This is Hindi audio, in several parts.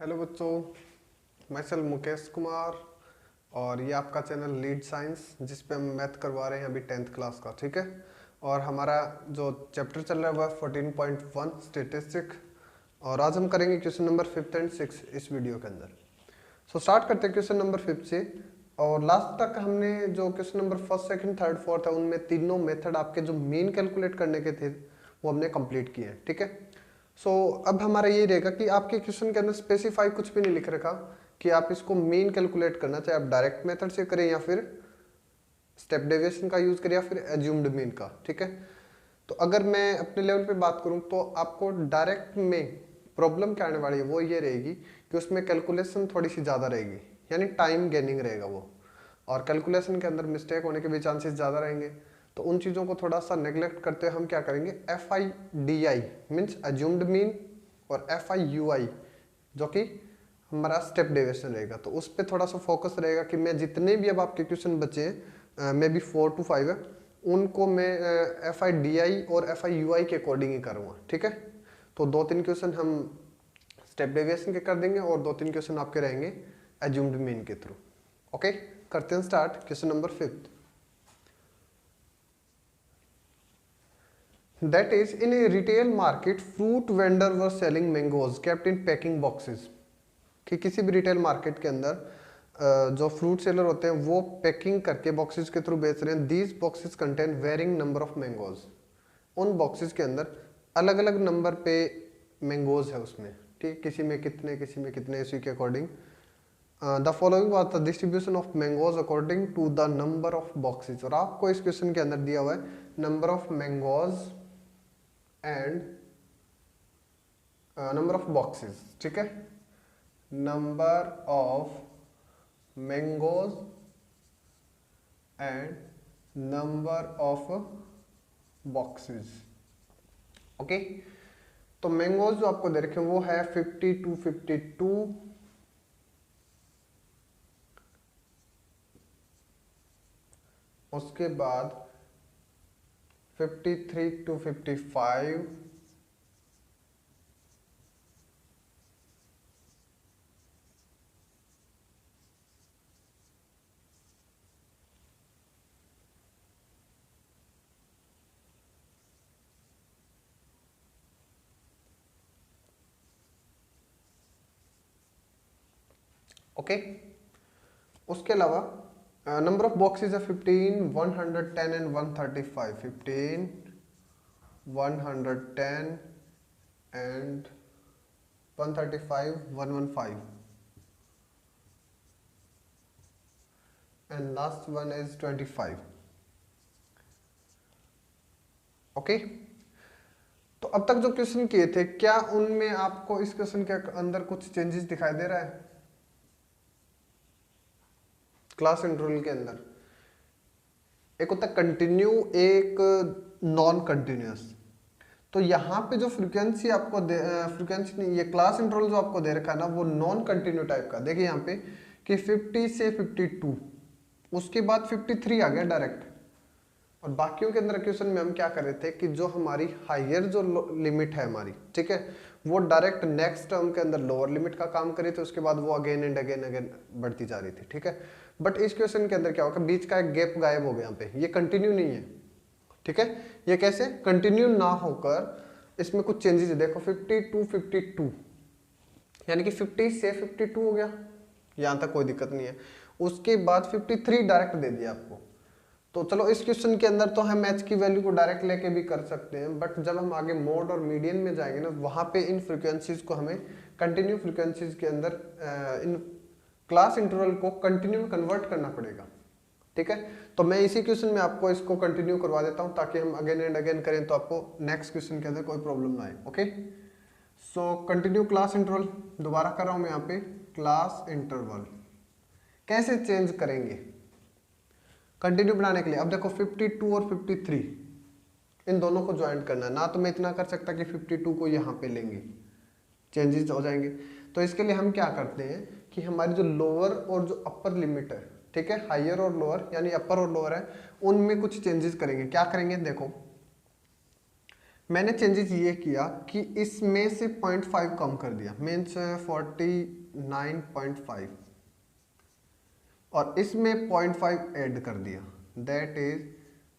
हेलो बच्चों, मैं सेल्फ मुकेश कुमार और ये आपका चैनल लीड साइंस जिस पे हम मैथ करवा रहे हैं अभी 10th क्लास का। ठीक है। और हमारा जो चैप्टर चल रहा है वह 14.1 स्टेटिस्टिक और आज हम करेंगे क्वेश्चन नंबर 5th एंड 6 इस वीडियो के अंदर। स्टार्ट करते हैं क्वेश्चन नंबर 5 से। और लास्ट तक हमने जो question number first second third fourth है उनमें तीनों मेथड आपके जो मेन कैलकुलेट करने के थे वो हमने कंप्लीट किए हैं। ठीक है। अब हमारा ये रहेगा कि आपके क्वेश्चन के अंदर स्पेसिफाई कुछ भी नहीं लिख रखा कि आप इसको मेन कैलकुलेट करना चाहे आप डायरेक्ट मेथड से करें या फिर स्टेप डेविएशन का यूज करें या फिर एज्यूम्ड मीन का। ठीक है। तो अगर मैं अपने लेवल पे बात करूं तो आपको डायरेक्ट में प्रॉब्लम क्या आने वाली है वो ये रहेगी कि उसमें कैलकुलेशन थोड़ी सी ज़्यादा रहेगी, यानी टाइम गेनिंग रहेगा वो, और कैलकुलेशन के अंदर मिस्टेक होने के भी चांसेस ज़्यादा रहेंगे। तो उन चीज़ों को थोड़ा सा नेग्लेक्ट करते हुए हम क्या करेंगे, FIDI मीन्स एज्यूम्ड मीन और FIUI जो कि हमारा स्टेप डेविएशन रहेगा, तो उस पर थोड़ा सा फोकस रहेगा कि मैं जितने भी अब आपके क्वेश्चन बचे हैं मे बी 4 to 5 है उनको मैं FIDI और FIUI के अकॉर्डिंग ही करूँगा। ठीक है। तो 2-3 क्वेश्चन हम स्टेप डेविएशन के कर देंगे और 2-3 क्वेश्चन आपके रहेंगे एज्यूम्ड मीन के थ्रू। ओके, करते हैं start question number 5। That is, in a retail market, fruit vendor were selling mangoes kept in packing boxes। कि किसी भी रिटेल मार्केट के अंदर जो फ्रूट सेलर होते हैं वो पैकिंग करके बॉक्सेस के थ्रू बेच रहे हैं। These boxes contain varying number of mangoes. उन बॉक्सेस के अंदर अलग अलग नंबर पे मैंगोज है उसमें। ठीक, किसी में कितने इसी के according the following was the distribution of mangoes according to the number of boxes. और आपको इस क्वेश्चन के अंदर दिया हुआ है number of mangoes and number of boxes. ठीक है, number of mangoes and number of boxes. Okay, तो मैंगोज जो आपको दे रखे हैं वो है 50 to 52, उसके बाद 53 to 55, ओके। उसके अलावा नंबर ऑफ बॉक्सेस है 15, 110 and 135। 15, 110 and 135, 115 and last one is 25। Okay, तो अब तक जो क्वेश्चन किए थे क्या उनमें आपको इस क्वेश्चन के अंदर कुछ चेंजेस दिखाई दे रहा है? क्लास इंटरवल के अंदर एक होता है कंटिन्यू, एक नॉन कंटिन्यूअस। तो यहाँ पे जो फ्रीक्वेंसी आपको फ्रीक्वेंसी नहीं, ये क्लास इंटरवल जो आपको दे रखा है ना वो नॉन कंटिन्यू टाइप का। देखिए यहाँ पे कि 50 से 52, उसके बाद 53 आ गया डायरेक्ट। और बाकियों के अंदर क्वेश्चन में हम क्या कर रहे थे कि जो हमारी हायर जो लिमिट है हमारी, ठीक है, वो डायरेक्ट नेक्स्ट टर्म के अंदर लोअर लिमिट का काम करे थे, उसके बाद वो अगेन एंड अगेन अगेन बढ़ती जा रही थी। ठीक है, बट इस क्वेश्चन के अंदर क्या होगा, बीच का एक गैप गायब हो गया यहाँ पे, ये कंटिन्यू नहीं है। ठीक है, ये कैसे कंटिन्यू ना होकर इसमें कुछ चेंजेस है। देखो 50 to 52 यानी कि 50 से 52 हो गया, यहां तक कोई दिक्कत नहीं है। उसके बाद 53 डायरेक्ट दे दिया आपको। तो चलो इस क्वेश्चन के अंदर तो हम एच की वैल्यू को डायरेक्ट लेके भी कर सकते हैं, बट जब हम आगे मोड और मीडियन में जाएंगे ना वहां पे इन फ्रीक्वेंसीज को हमें कंटिन्यू फ्रीक्वेंसीज के अंदर इन क्लास इंटरवल को कंटिन्यू में कन्वर्ट करना पड़ेगा। ठीक है, तो मैं इसी क्वेश्चन में आपको इसको कंटिन्यू करवा देता हूं ताकि हम अगेन एंड अगेन करें तो आपको नेक्स्ट क्वेश्चन के अंदर कोई प्रॉब्लम ना आए। Okay, so continue class interval दोबारा कर रहा हूं मैं यहाँ पे। क्लास इंटरवल कैसे चेंज करेंगे कंटिन्यू बनाने के लिए? अब देखो 52 और 53 इन दोनों को ज्वाइंट करना है ना, तो मैं इतना कर सकता कि 52 को यहाँ पे लेंगे, चेंजेस हो जाएंगे। तो इसके लिए हम क्या करते हैं कि हमारी जो लोअर और जो अपर लिमिट है, ठीक है, हायर और लोअर यानी अपर और लोअर है, उनमें कुछ चेंजेस करेंगे। क्या करेंगे देखो, मैंने चेंजेस ये किया कि इसमें से 0.5 कम कर दिया, मीन्स 49.5, और इसमें 0.5 ऐड कर दिया, दैट इज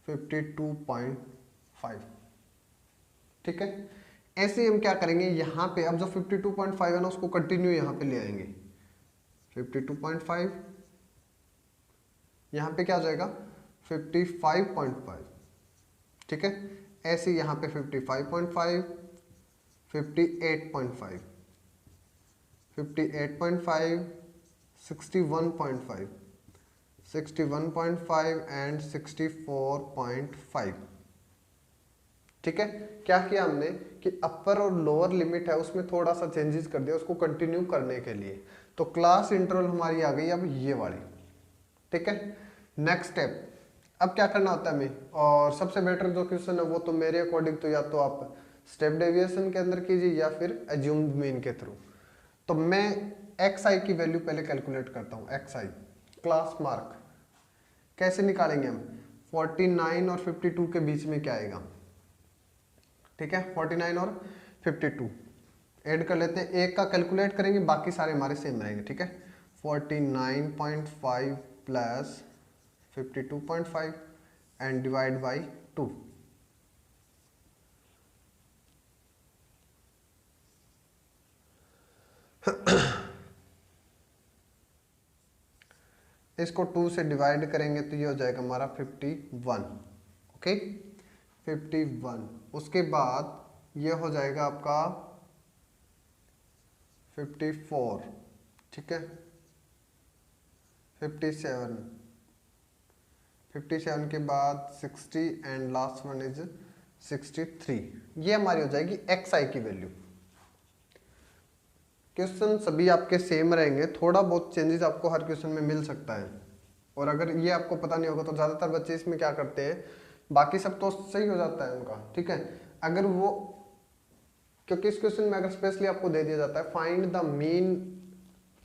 52.5। ठीक है, ऐसे ही हम क्या करेंगे यहाँ पे, अब जो 52.5 है ना उसको कंटिन्यू यहाँ पे ले आएंगे। 52.5 यहाँ पे क्या हो जाएगा 55.5। ठीक है, ऐसे यहाँ पे 55.5, 58.5, 58.5, 61.5, 61.5 एंड 64.5। ठीक है, क्या किया हमने कि अपर और लोअर लिमिट है उसमें थोड़ा सा चेंजेस कर दिया उसको कंटिन्यू करने के लिए। तो क्लास इंटरवल हमारी आ गई अब ये वाली। ठीक है, नेक्स्ट स्टेप, अब क्या करना होता है हमें, और सबसे बेटर जो क्वेश्चन है वो तो मेरे अकॉर्डिंग तो या तो आप स्टेप डेविएशन के अंदर कीजिए या फिर एज्यूम्ड मीन के थ्रू। तो मैं एक्स आई की वैल्यू पहले कैलकुलेट करता हूँ। एक्स आई क्लास मार्क कैसे निकालेंगे हम, 49 और 52 के बीच में क्या आएगा। ठीक है, 49 और 52 ऐड कर लेते हैं, एक का कैलकुलेट करेंगे बाकी सारे हमारे सेम रहेंगे। ठीक है, 49.5 प्लस 52.5 एंड डिवाइड बाई 2। इसको 2 से डिवाइड करेंगे तो ये हो जाएगा हमारा 51। ओके, 51। उसके बाद ये हो जाएगा आपका 54। ठीक है, 57, 57 के बाद 60 एंड लास्ट वन इज 63। ये हमारी हो जाएगी एक्स आई की वैल्यू। क्वेश्चन सभी आपके सेम रहेंगे, थोड़ा बहुत चेंजेस आपको हर क्वेश्चन में मिल सकता है, और अगर ये आपको पता नहीं होगा तो ज़्यादातर बच्चे इसमें क्या करते हैं, बाकी सब तो सही हो जाता है उनका। ठीक है, अगर वो, क्योंकि इस क्वेश्चन में अगर स्पेशली आपको दे दिया जाता है find the mean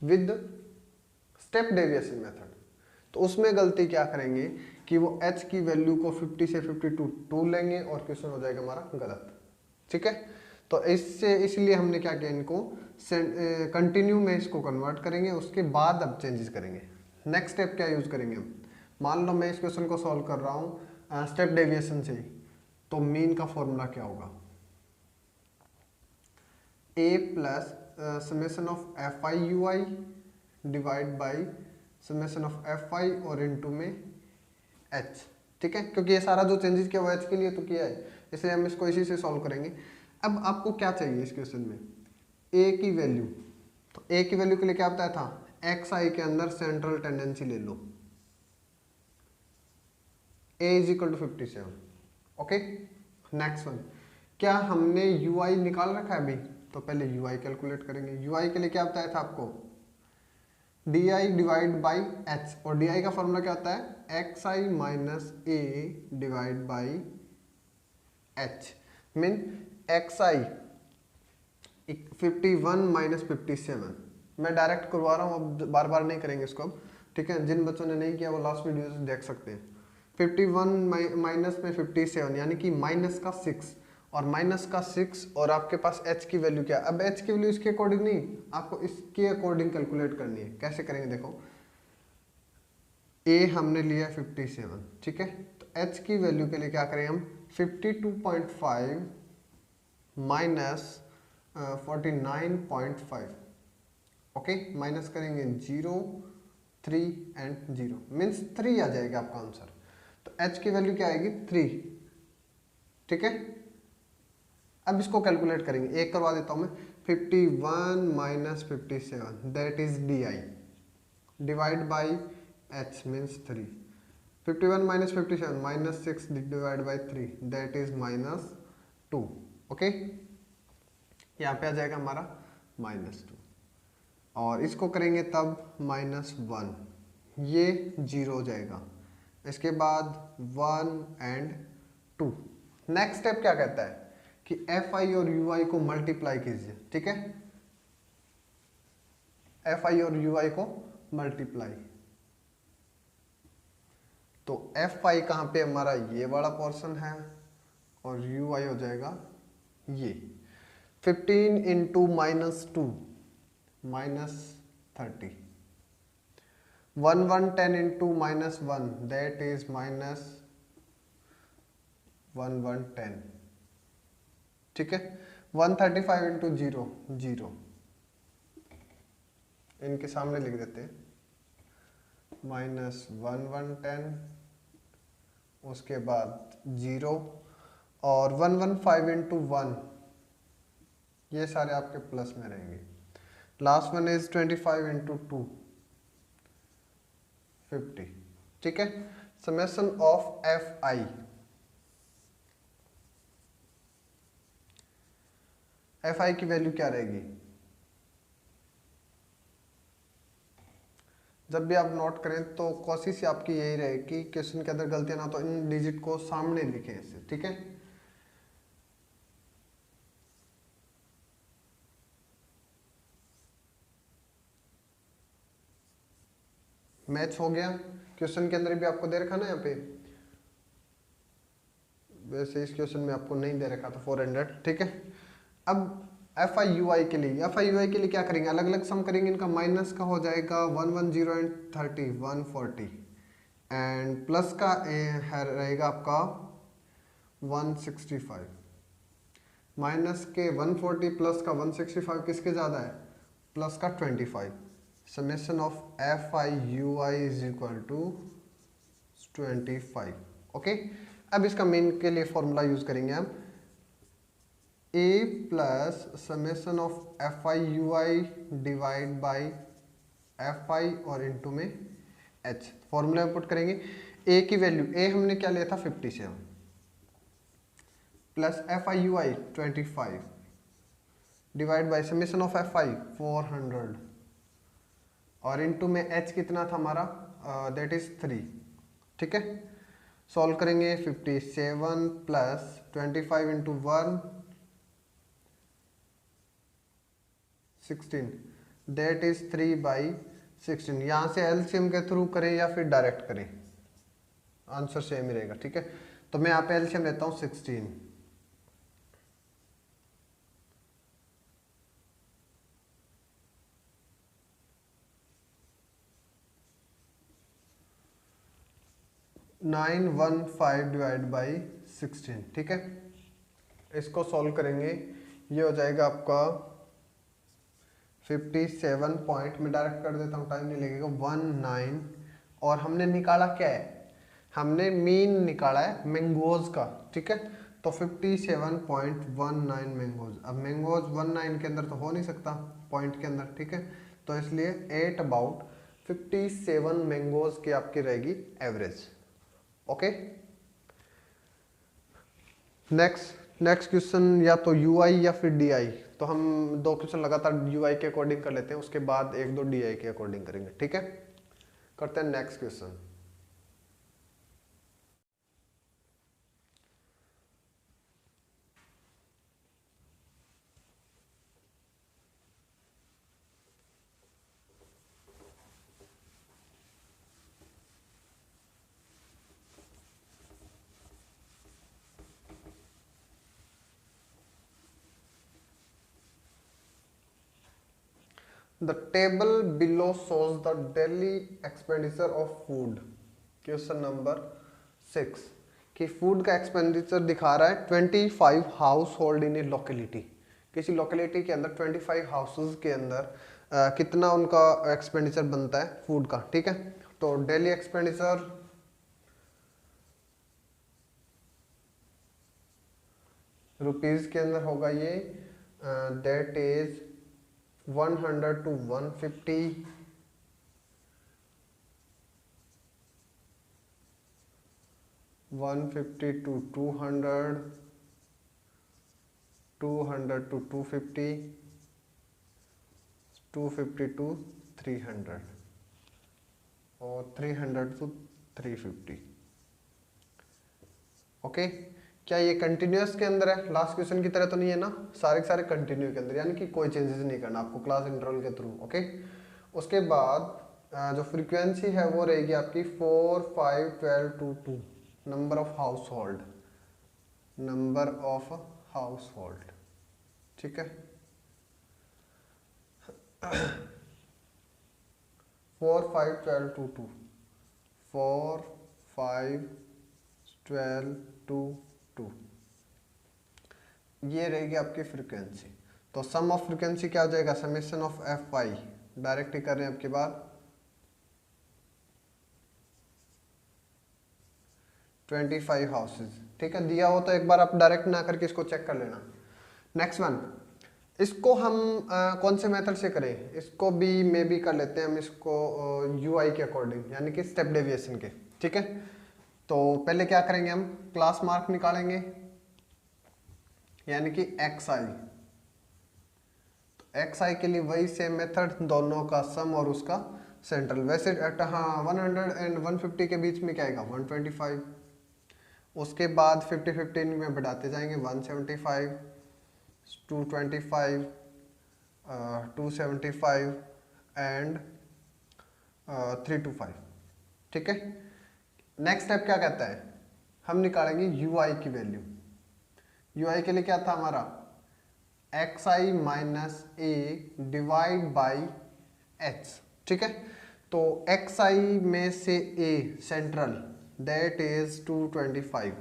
with step deviation method, तो उसमें गलती क्या करेंगे कि वो h की वैल्यू को 50 से 52 लेंगे और क्वेश्चन हो जाएगा हमारा गलत। ठीक है, तो इससे इसलिए हमने क्या किया, इनको कंटिन्यू में इसको कन्वर्ट करेंगे, उसके बाद अब चेंजेस करेंगे। नेक्स्ट स्टेप क्या यूज करेंगे हम, मान लो मैं इस क्वेश्चन को सॉल्व कर रहा हूँ स्टेप डेविएशन से, तो मीन का फॉर्मूला क्या होगा, a plus summation of F I U I divide by summation of F I और इनटू में h। ठीक है, क्योंकि ये सारा जो चेंजेस किया वो h के लिए तो किया है, इसलिए हम इसको इसी से सॉल्व करेंगे। अब आपको क्या चाहिए इस क्वेश्चन में, a की वैल्यू, तो a की वैल्यू के लिए क्या बताया था, एक्स आई के अंदर सेंट्रल टेंडेंसी ले लो, a is equal to 57। Okay, next one, क्या हमने यू आई निकाल रखा है अभी, तो पहले यू आई कैलकुलेट करेंगे। यू आई के लिए क्या बताया था आपको, D I divide by H, और डी आई का फॉर्मूला क्या होता है, x I minus A divide by H, mean x I 51 minus 57। मैं डायरेक्ट करवा रहा हूँ, अब बार बार नहीं करेंगे इसको अब। ठीक है, जिन बच्चों ने नहीं किया वो लास्ट वीडियो से देख सकते हैं। 51 माइनस में 57 यानी कि माइनस का 6, और माइनस का 6 और आपके पास h की वैल्यू क्या है। अब h की वैल्यू इसके अकॉर्डिंग नहीं, आपको इसके अकॉर्डिंग कैलकुलेट करनी है। कैसे करेंगे देखो, a हमने लिया 57। ठीक है, तो h की वैल्यू के लिए क्या करें हम, 52.5 माइनस 49.5। ओके, माइनस करेंगे 0, 3 एंड 0, मीन्स 3 आ जाएगा आपका आंसर। तो h की वैल्यू क्या आएगी, 3। ठीक है, अब इसको कैलकुलेट करेंगे, एक करवा देता हूं मैं, 51 minus 57 that is D I divide by h means 3। 51 minus 57 minus 6 divide by 3 that is minus 2। Okay, यहाँ पे आ जाएगा हमारा -2, और इसको करेंगे तब -1, ये 0 हो जाएगा। इसके बाद 1 एंड 2। नेक्स्ट स्टेप क्या कहता है कि एफ आई और यू आई को मल्टीप्लाई कीजिए। ठीक है, एफ आई और यू आई को मल्टीप्लाई, तो एफ आई कहाँ पे हमारा ये वाला पोर्शन है और यू आई हो जाएगा ये 15 इंटू -2 -30, 1110 इंटू -1 दैट इज -1110, ठीक है। 135 इंटू 0 0, इनके सामने लिख देते हैं, -1110, उसके बाद 0 और 115 इंटू 1, ये सारे आपके प्लस में रहेंगे। लास्ट वन इज 25 इंटू 2 50, ठीक है। Summation of F I, F I की वैल्यू क्या रहेगी? जब भी आप नोट करें तो कोशिश आपकी यही रहे कि क्वेश्चन के अंदर गलतियां ना तो इन डिजिट को सामने लिखें ऐसे, ठीक है। मैच हो गया। क्वेश्चन के अंदर भी आपको दे रखा ना यहाँ पे, वैसे इस क्वेश्चन में आपको नहीं दे रखा था 400, ठीक है। अब एफ आई यू आई के लिए, एफ आई यू आई के लिए क्या करेंगे, अलग अलग सम करेंगे। इनका माइनस का हो जाएगा 110 एंड 30 140, एंड प्लस का रहेगा आपका 165। माइनस के 140 प्लस का 165 किसके ज़्यादा है? प्लस का 25। Summation of F I U I is equal to 25, okay. अब इसका मेन के लिए फॉर्मूला यूज करेंगे हम, A plus summation of F I U I divide by F I और इंटू में एच। फॉर्मूला में पुट करेंगे, ए की वैल्यू, ए हमने क्या लिया था 57 plus F I U I 25 divide by summation of F आई 400 और इंटू में एच कितना था हमारा, दैट इज 3, ठीक है। सॉल्व करेंगे 57 प्लस 25 इंटू 1 16, दैट इज 3/16। यहाँ से एलसीएम के थ्रू करें या फिर डायरेक्ट करें, आंसर सेम ही रहेगा, ठीक है। तो मैं यहाँ पे एलसीएम लेता हूँ 16, नाइन 115 डिवाइड बाई 16, ठीक है। इसको सॉल्व करेंगे, ये हो जाएगा आपका 57 पॉइंट, मैं डायरेक्ट कर देता हूँ, टाइम नहीं लगेगा, 19। और हमने निकाला क्या है, हमने मीन निकाला है मैंगोज का, ठीक है। तो 57.19 मैंगोज। अब मैंगोज 19 के अंदर तो हो नहीं सकता पॉइंट के अंदर, ठीक है। तो इसलिए 8 अबाउट 57 मैंगोज की आपकी रहेगी एवरेज, ओके। नेक्स्ट क्वेश्चन या तो यूआई या फिर डीआई। तो हम दो क्वेश्चन लगातार यूआई के अकॉर्डिंग कर लेते हैं, उसके बाद एक दो डीआई के अकॉर्डिंग करेंगे, ठीक है। करते हैं next question. The table below shows the daily expenditure of food. Question number 6 कि फूड का एक्सपेंडिचर दिखा रहा है 25 house hold in A locality. किसी लोकेलिटी के अंदर 25 हाउसेज के अंदर कितना उनका एक्सपेंडिचर बनता है फूड का, ठीक है। तो डेली एक्सपेंडिचर रुपीज के अंदर होगा ये, that is 100 to 150, 150 to 200, 200 to 250, 250 to 300 और 300 to 350, ओके। क्या ये कंटिन्यूस के अंदर है? लास्ट क्वेश्चन की तरह तो नहीं है ना, सारे के सारे कंटिन्यू के अंदर, यानी कि कोई चेंजेस नहीं करना आपको क्लास इंटरवल के थ्रू, ओके। उसके बाद जो फ्रीक्वेंसी है वो रहेगी आपकी 4 5 12 2 2, number of house hold, number of house hold, ठीक है। 4 5 12 2 2 4 5 12 2 2 ये रहेगी आपकी फ्रीक्वेंसी। तो सम ऑफ फ्रीक्वेंसी क्या हो जाएगा, summation of F Y, direct ही कर रहे हैं आपकी बात, 25 हाउसेज। ठीक है, दिया हो तो एक बार आप डायरेक्ट ना करके इसको चेक कर लेना। नेक्स्ट वन, इसको हम कौन से मेथड से करें, इसको भी मे भी कर लेते हैं हम इसको यूआई के अकॉर्डिंग, यानी कि स्टेप डेविएशन के। ठीक है, तो पहले क्या करेंगे, हम क्लास मार्क निकालेंगे, यानी कि एक्स आई। तो एक्स आई के लिए वही सेम मेथड, दोनों का सम और उसका सेंट्रल। वैसे हाँ 100 एंड 150 के बीच में क्या आएगा 125, उसके बाद 50 15 में बढ़ाते जाएंगे 175 225 275 एंड 325। ठीक है, नेक्स्ट स्टेप क्या कहता है, हम निकालेंगे ui की वैल्यू। ui के लिए क्या था हमारा xi minus A divide by h। ठीक है, तो xi में से a सेंट्रल दैट इज 225,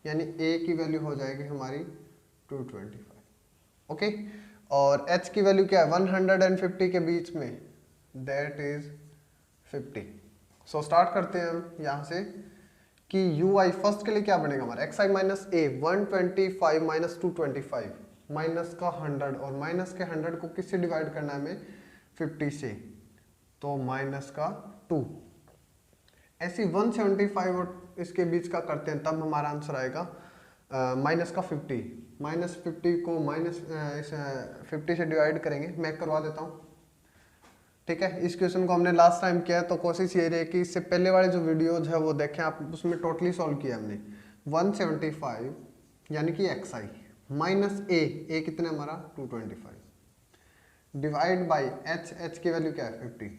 यानी a की वैल्यू हो जाएगी हमारी 225। ओके, और h की वैल्यू क्या है 150 के बीच में, दैट इज 50। सो स्टार्ट करते हैं हम यहाँ से कि ui फर्स्ट के लिए क्या बनेगा हमारा xi माइनस ए 125 माइनस 225, माइनस का 100, और माइनस के 100 को किससे डिवाइड करना है हमें 50 से, तो माइनस का 2। ऐसी 175 और इसके बीच का करते हैं, तब हमारा आंसर आएगा माइनस का 50। माइनस 50 को माइनस 50 से डिवाइड करेंगे, मैं करवा देता हूँ। ठीक है, इस क्वेश्चन को हमने लास्ट टाइम किया है, तो कोशिश ये रही कि इससे पहले वाले जो वीडियोज है वो देखें आप, उसमें टोटली सॉल्व किया हमने। 175 यानी कि एक्स आई माइनस ए कितना हमारा 225 डिवाइड बाई एच की वैल्यू क्या है 50।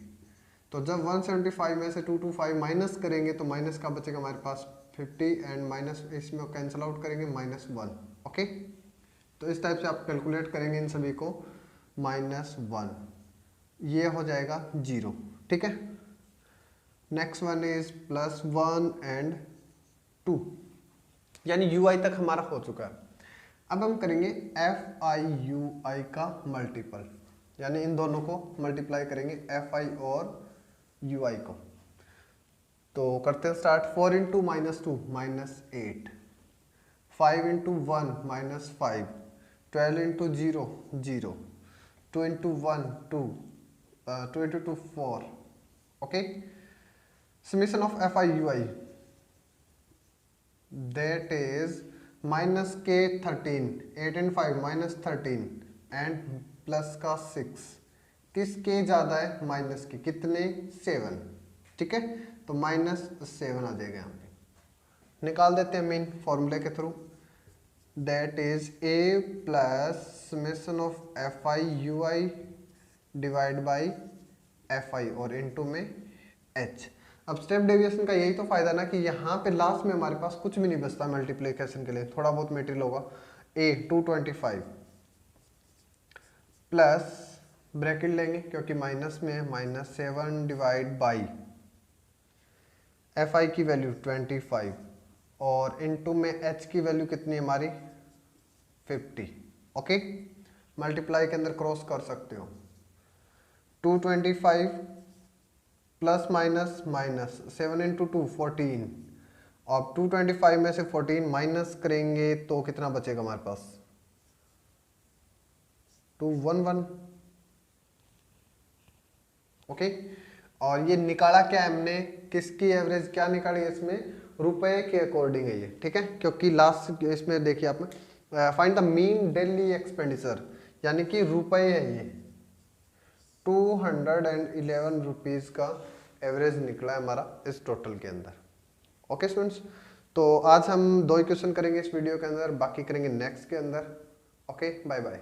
तो जब 175 में से 225 माइनस करेंगे तो माइनस का बचेगा हमारे पास 50 एंड माइनस इसमें कैंसिल आउट करेंगे -1। ओके, तो इस टाइप से आप कैलकुलेट करेंगे इन सभी को, -1 ये हो जाएगा 0। ठीक है, नेक्स्ट वन इज +1 एंड 2, यानी ui तक हमारा हो चुका है। अब हम करेंगे fi का मल्टीपल, यानी इन दोनों को मल्टीप्लाई करेंगे fi और ui को। तो करते हैं start. 4 into -2 -8, 5 into 1 -5, 12 into 0 0, 2 into 1 2, 2 into 2 4। Okay, summation of fi ui that is minus के 13, 8 एंड 5 -13 एंड प्लस का 6, किसके ज़्यादा है माइनस के, कितने 7। ठीक है, तो -7 आ जाएगा यहाँ पे, निकाल देते हैं मेन फॉर्मूले के through, that is a plus summation of fi ui divide by fi और इनटू में h। अब स्टेप डेविएशन का यही तो फायदा ना कि यहाँ पे लास्ट में हमारे पास कुछ भी नहीं बचता मल्टीप्लिकेशन के लिए, थोड़ा बहुत मटेरियल होगा। a 225 प्लस ब्रैकेट लेंगे क्योंकि माइनस में है, -7 डिवाइड बाई fi की वैल्यू 25 और इनटू में h की वैल्यू कितनी है हमारी 50। ओके, मल्टीप्लाई के अंदर क्रॉस कर सकते हो, 225 प्लस माइनस माइनस 7 इंटू 2 14, और 225 में से 14 माइनस करेंगे तो कितना बचेगा हमारे पास 211। ओके, और ये निकाला क्या हमने, किसकी एवरेज क्या निकाली है इसमें, रुपए के अकॉर्डिंग है ये। ठीक है, क्योंकि लास्ट इसमें देखिए आप find the mean daily expenditure, यानी कि रुपए है ये, 211 रुपीज का एवरेज निकला है हमारा इस टोटल के अंदर। ओके स्टूडेंट्स, तो आज हम 2 ही क्वेश्चन करेंगे इस वीडियो के अंदर, बाकी करेंगे नेक्स्ट के अंदर। Okay, bye bye.